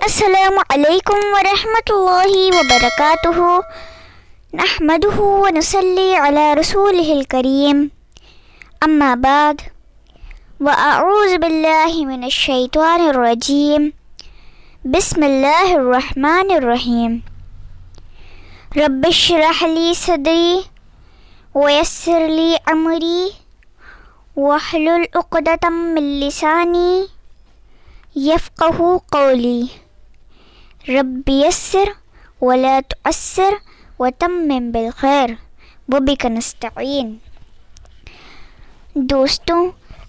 السلام علیکم ورحمۃ اللہ وبرکاتہ نحمده ونصلی علی رسولہ الکریم اما بعد واعوذ باللہ من الشیطان الرجیم بسم اللہ الرحمن الرحیم رب اشرح لی صدری ویسر لی امری واحلل عقدۃ من لسانی یفقہوا قولی رب یسر ولا تعسر وتمم بالخیر وبک نستعین۔ دوستوں،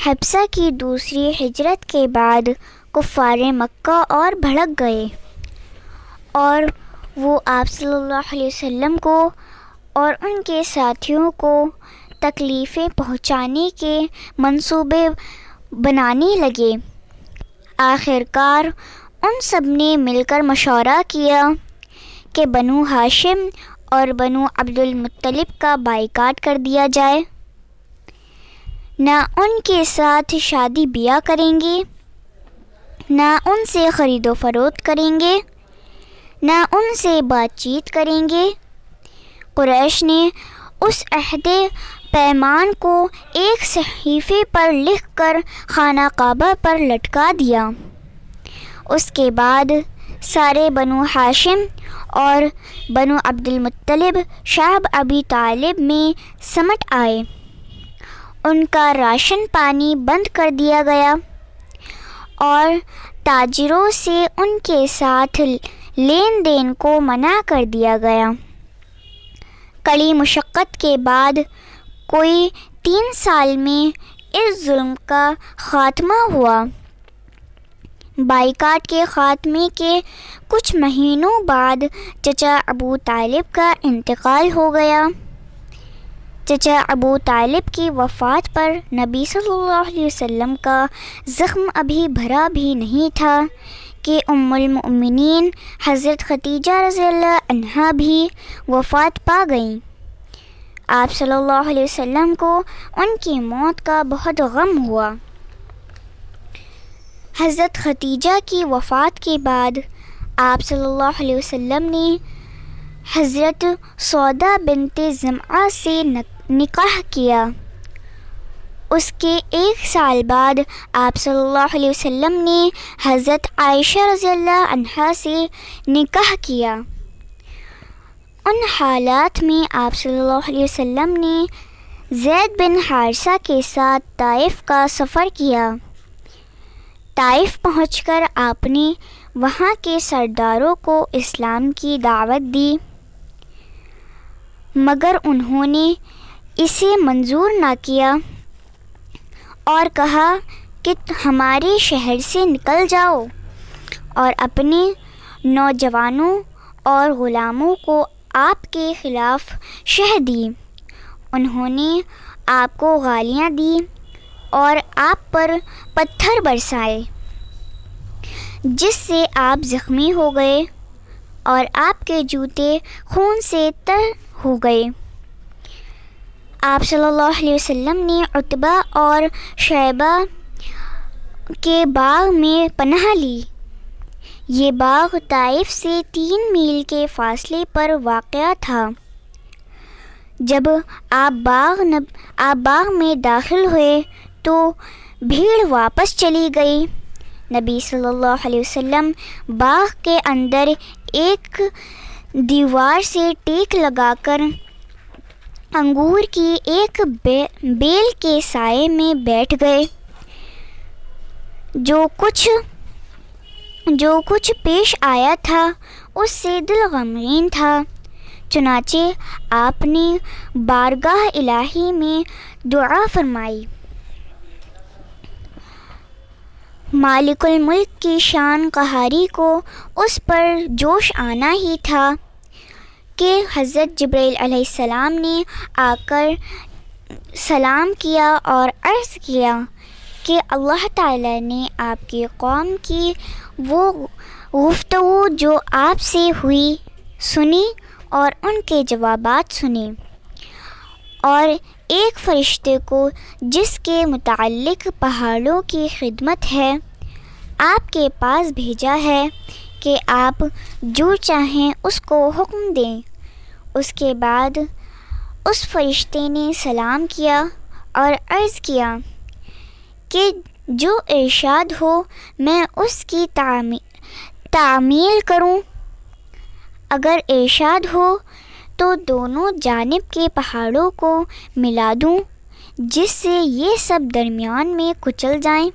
حبشہ کی دوسری ہجرت کے بعد کفار مکہ اور بھڑک گئے اور وہ آپ صلی اللہ علیہ وسلم کو اور ان کے ساتھیوں کو تکلیفیں پہنچانے کے منصوبے بنانے لگے۔ آخر کار ان سب نے مل کر مشورہ کیا کہ بنو ہاشم اور بنو عبد المطلب کا بائیکاٹ کر دیا جائے، نہ ان کے ساتھ شادی بیاہ کریں گے، نہ ان سے خرید و فروخت کریں گے، نہ ان سے بات چیت کریں گے۔ قریش نے اس عہد پیمان کو ایک صحیفے پر لکھ کر خانہ کعبہ پر لٹکا دیا۔ اس کے بعد سارے بنو ہاشم اور بنو عبد المطلب شعب ابی طالب میں سمٹ آئے۔ ان کا راشن پانی بند کر دیا گیا اور تاجروں سے ان کے ساتھ لین دین کو منع کر دیا گیا۔ کڑی مشقت کے بعد کوئی 3 سال میں اس ظلم کا خاتمہ ہوا۔ بائیکاٹ کے خاتمے کے کچھ مہینوں بعد چچا ابو طالب کا انتقال ہو گیا۔ چچا ابو طالب کی وفات پر نبی صلی اللہ علیہ وسلم کا زخم ابھی بھرا بھی نہیں تھا کہ ام المؤمنین حضرت خدیجہ رضی اللہ عنہا بھی وفات پا گئیں۔ آپ صلی اللہ علیہ وسلم کو ان کی موت کا بہت غم ہوا۔ حضرت خدیجہ کی وفات کے بعد آپ صلی اللہ علیہ وسلم نے حضرت سودا بنت زمعہ سے نکاح کیا۔ اس کے 1 سال بعد آپ صلی اللہ علیہ وسلم نے حضرت عائشہ رضی اللہ عنہا سے نکاح کیا۔ ان حالات میں آپ صلی اللہ علیہ وسلم نے زید بن حارثہ کے ساتھ طائف کا سفر کیا۔ طائف پہنچ کر آپ نے وہاں کے سرداروں کو اسلام کی دعوت دی، مگر انہوں نے اسے منظور نہ کیا اور کہا کہ ہمارے شہر سے نکل جاؤ، اور اپنے نوجوانوں اور غلاموں کو آپ کے خلاف شہ دی۔ انہوں نے آپ کو گالیاں دی اور آپ پر پتھر برسائے، جس سے آپ زخمی ہو گئے اور آپ کے جوتے خون سے تر ہو گئے۔ آپ صلی اللہ علیہ وسلم نے عتبہ اور شیبہ کے باغ میں پناہ لی۔ یہ باغ طائف سے 3 میل کے فاصلے پر واقع تھا۔ جب آپ باغ میں داخل ہوئے تو بھیڑ واپس چلی گئی۔ نبی صلی اللہ علیہ وسلم باغ کے اندر ایک دیوار سے ٹیک لگا کر انگور کی ایک بیل کے سائے میں بیٹھ گئے۔ جو کچھ پیش آیا تھا اس سے دل غمگین تھا، چنانچہ آپ نے بارگاہ الہی میں دعا فرمائی۔ مالک الملک کی شان قہاری کو اس پر جوش آنا ہی تھا کہ حضرت جبرائیل علیہ السلام نے آ کر سلام کیا اور عرض کیا کہ اللہ تعالیٰ نے آپ کی قوم کی وہ گفتگو جو آپ سے ہوئی سنی اور ان کے جوابات سنے، اور ایک فرشتے کو جس کے متعلق پہاڑوں کی خدمت ہے آپ کے پاس بھیجا ہے کہ آپ جو چاہیں اس کو حکم دیں۔ اس کے بعد اس فرشتے نے سلام کیا اور عرض کیا کہ جو ارشاد ہو میں اس کی تعمیل کروں۔ اگر ارشاد ہو تو دونوں جانب کے پہاڑوں کو ملا دوں جس سے یہ سب درمیان میں کچل جائیں۔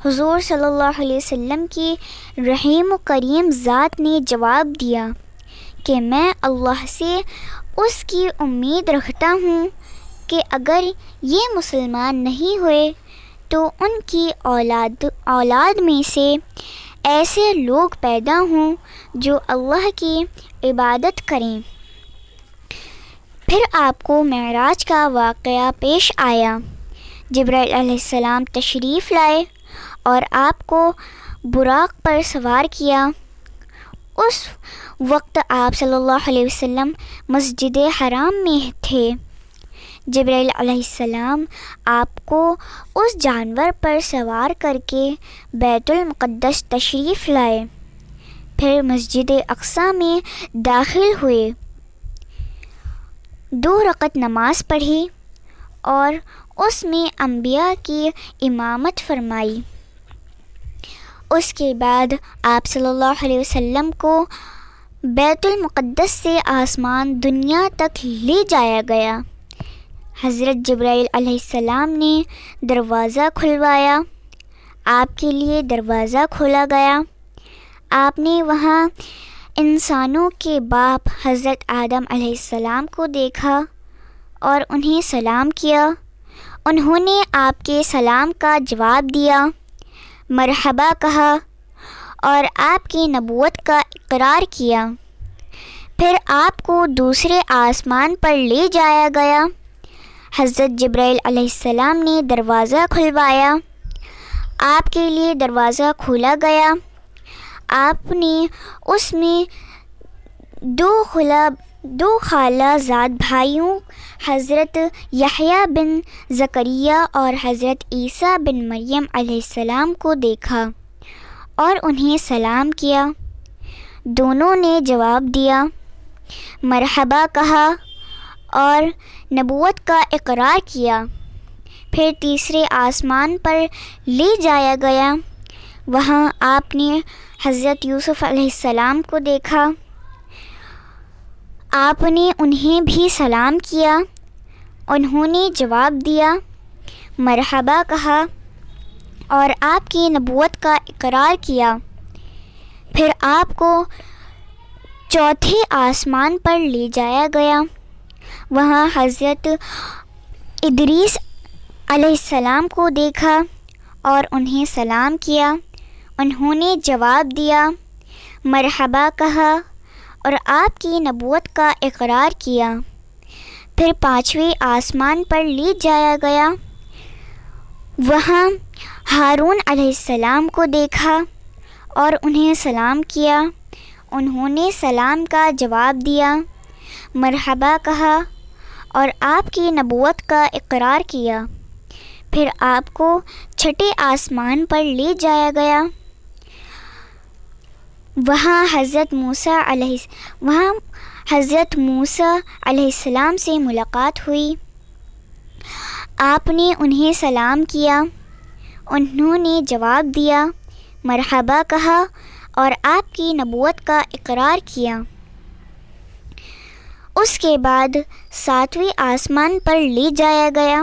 حضور صلی اللہ علیہ وسلم کی رحیم و کریم ذات نے جواب دیا کہ میں اللہ سے اس کی امید رکھتا ہوں کہ اگر یہ مسلمان نہیں ہوئے تو ان کی اولاد میں سے ایسے لوگ پیدا ہوں جو اللہ کی عبادت کریں۔ پھر آپ کو معراج کا واقعہ پیش آیا۔ جبرائیل علیہ السلام تشریف لائے اور آپ کو براق پر سوار کیا۔ اس وقت آپ صلی اللہ علیہ وسلم مسجد حرام میں تھے۔ جبرائیل علیہ السلام آپ کو اس جانور پر سوار کر کے بیت المقدس تشریف لائے، پھر مسجد اقصیٰ میں داخل ہوئے، 2 رکعت نماز پڑھی اور اس میں انبیاء کی امامت فرمائی۔ اس کے بعد آپ صلی اللہ علیہ وسلم کو بیت المقدس سے آسمان دنیا تک لے جایا گیا۔ حضرت جبرائیل علیہ السلام نے دروازہ کھلوایا، آپ کے لیے دروازہ کھولا گیا۔ آپ نے وہاں انسانوں کے باپ حضرت آدم علیہ السلام کو دیکھا اور انہیں سلام کیا۔ انہوں نے آپ کے سلام کا جواب دیا، مرحبا کہا اور آپ کی نبوت کا اقرار کیا۔ پھر آپ کو دوسرے آسمان پر لے جایا گیا۔ حضرت جبرائیل علیہ السلام نے دروازہ کھلوایا، آپ کے لیے دروازہ کھولا گیا۔ آپ نے اس میں 2 خالہ زاد بھائیوں حضرت یحییٰ بن زکریا اور حضرت عیسیٰ بن مریم علیہ السلام کو دیکھا اور انہیں سلام کیا۔ دونوں نے جواب دیا، مرحبا کہا اور نبوت کا اقرار کیا۔ پھر تیسرے آسمان پر لے جایا گیا۔ وہاں آپ نے حضرت یوسف علیہ السلام کو دیکھا۔ آپ نے انہیں بھی سلام کیا۔ انہوں نے جواب دیا، مرحبا کہا اور آپ کی نبوت کا اقرار کیا۔ پھر آپ کو چوتھے آسمان پر لے جایا گیا۔ وہاں حضرت ادریس علیہ السلام کو دیکھا اور انہیں سلام کیا۔ انہوں نے جواب دیا، مرحبا کہا اور آپ کی نبوت کا اقرار کیا۔ پھر 5ویں آسمان پر لے جایا گیا۔ وہاں ہارون علیہ السلام کو دیکھا اور انہیں سلام کیا۔ انہوں نے سلام کا جواب دیا، مرحبا کہا اور آپ کی نبوت کا اقرار کیا۔ پھر آپ کو 6 آسمان پر لے جایا گیا۔ وہاں حضرت موسیٰ علیہ السلام سے ملاقات ہوئی۔ آپ نے انہیں سلام کیا۔ انہوں نے جواب دیا، مرحبا کہا اور آپ کی نبوت کا اقرار کیا۔ اس کے بعد 7ویں آسمان پر لے جایا گیا۔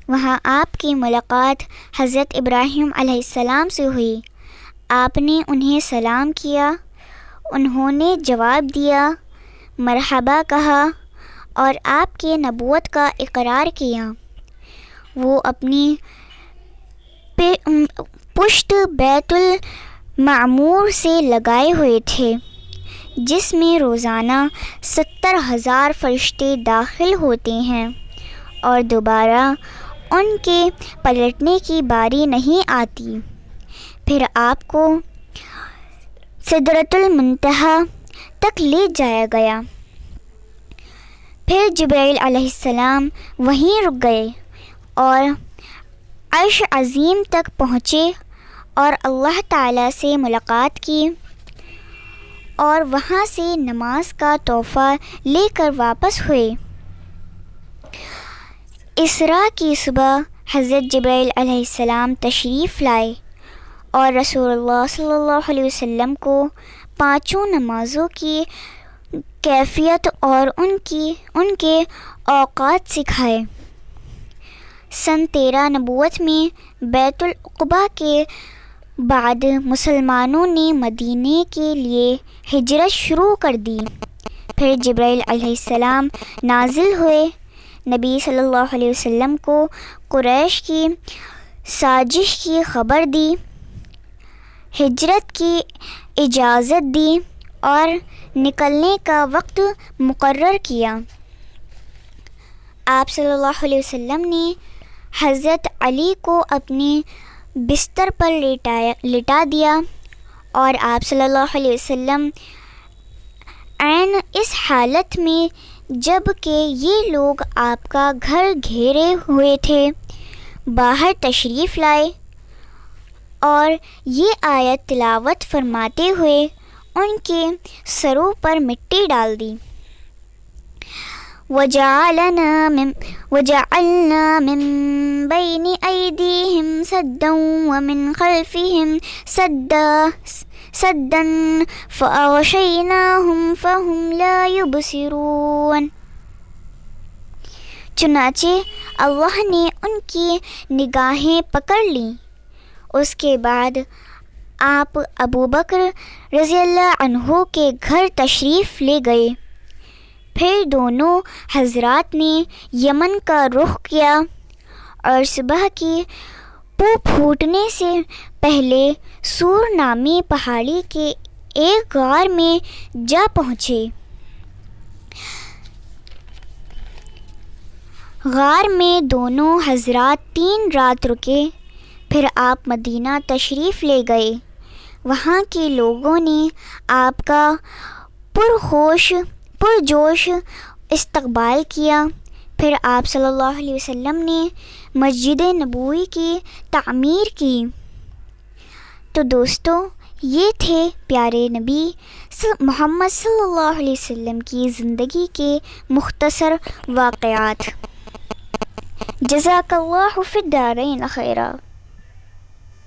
وہاں آپ کی ملاقات حضرت ابراہیم علیہ السلام سے ہوئی۔ آپ نے انہیں سلام کیا۔ انہوں نے جواب دیا، مرحبا کہا اور آپ کی نبوت کا اقرار کیا۔ وہ اپنی پشت بیت المعمور سے لگائے ہوئے تھے، جس میں روزانہ 70,000 فرشتے داخل ہوتے ہیں اور دوبارہ ان کے پلٹنے کی باری نہیں آتی۔ پھر آپ کو سدرۃ المنتہا تک لے جایا گیا۔ پھر جبرائیل علیہ السلام وہیں رک گئے اور عرش عظیم تک پہنچے اور اللہ تعالیٰ سے ملاقات کی اور وہاں سے نماز کا تحفہ لے کر واپس ہوئے۔ اسراء کی صبح حضرت جبرائیل علیہ السلام تشریف لائے اور رسول اللہ صلی اللہ علیہ وسلم کو 5 نمازوں کی کیفیت اور ان کے اوقات سکھائے۔ سن 13 نبوت میں بیت العقبہ کے بعد مسلمانوں نے مدینے کے لیے ہجرت شروع کر دی۔ پھر جبرائیل علیہ السلام نازل ہوئے، نبی صلی اللہ علیہ وسلم کو قریش کی سازش کی خبر دی، ہجرت کی اجازت دی اور نکلنے کا وقت مقرر کیا۔ آپ صلی اللہ علیہ وسلم نے حضرت علی کو اپنے بستر پر لٹا دیا اور آپ صلی اللہ علیہ وسلم عین اس حالت میں جب کہ یہ لوگ آپ کا گھر گھیرے ہوئے تھے باہر تشریف لائے اور یہ آیت تلاوت فرماتے ہوئے ان کے سروں پر مٹی ڈال دی۔ وَجَعَلْنَا مِن بَيْنِ أَيْدِيهِمْ سَدًّا وَمِنْ خَلْفِهِمْ سَدًّا فَأَغْشَيْنَاهُمْ فَهُمْ لَا يُبْصِرُونَ۔ چنانچہ اللہ نے ان کی نگاہیں پکڑ لیں۔ اس کے بعد آپ ابوبکر رضی اللہ عنہ کے گھر تشریف لے گئے۔ پھر دونوں حضرات نے یمن کا رخ کیا اور صبح کی پھوٹنے سے پہلے سور نامی پہاڑی کے ایک غار میں جا پہنچے۔ غار میں دونوں حضرات 3 رات رکے، پھر آپ مدینہ تشریف لے گئے۔ وہاں کے لوگوں نے آپ کا پرجوش استقبال کیا۔ پھر آپ صلی اللہ علیہ وسلم نے مسجد نبوی کی تعمیر کی۔ تو دوستو، یہ تھے پیارے نبی محمد صلی اللہ علیہ وسلم کی زندگی کے مختصر واقعات۔ جزاک اللہ فی الدارین خیرا۔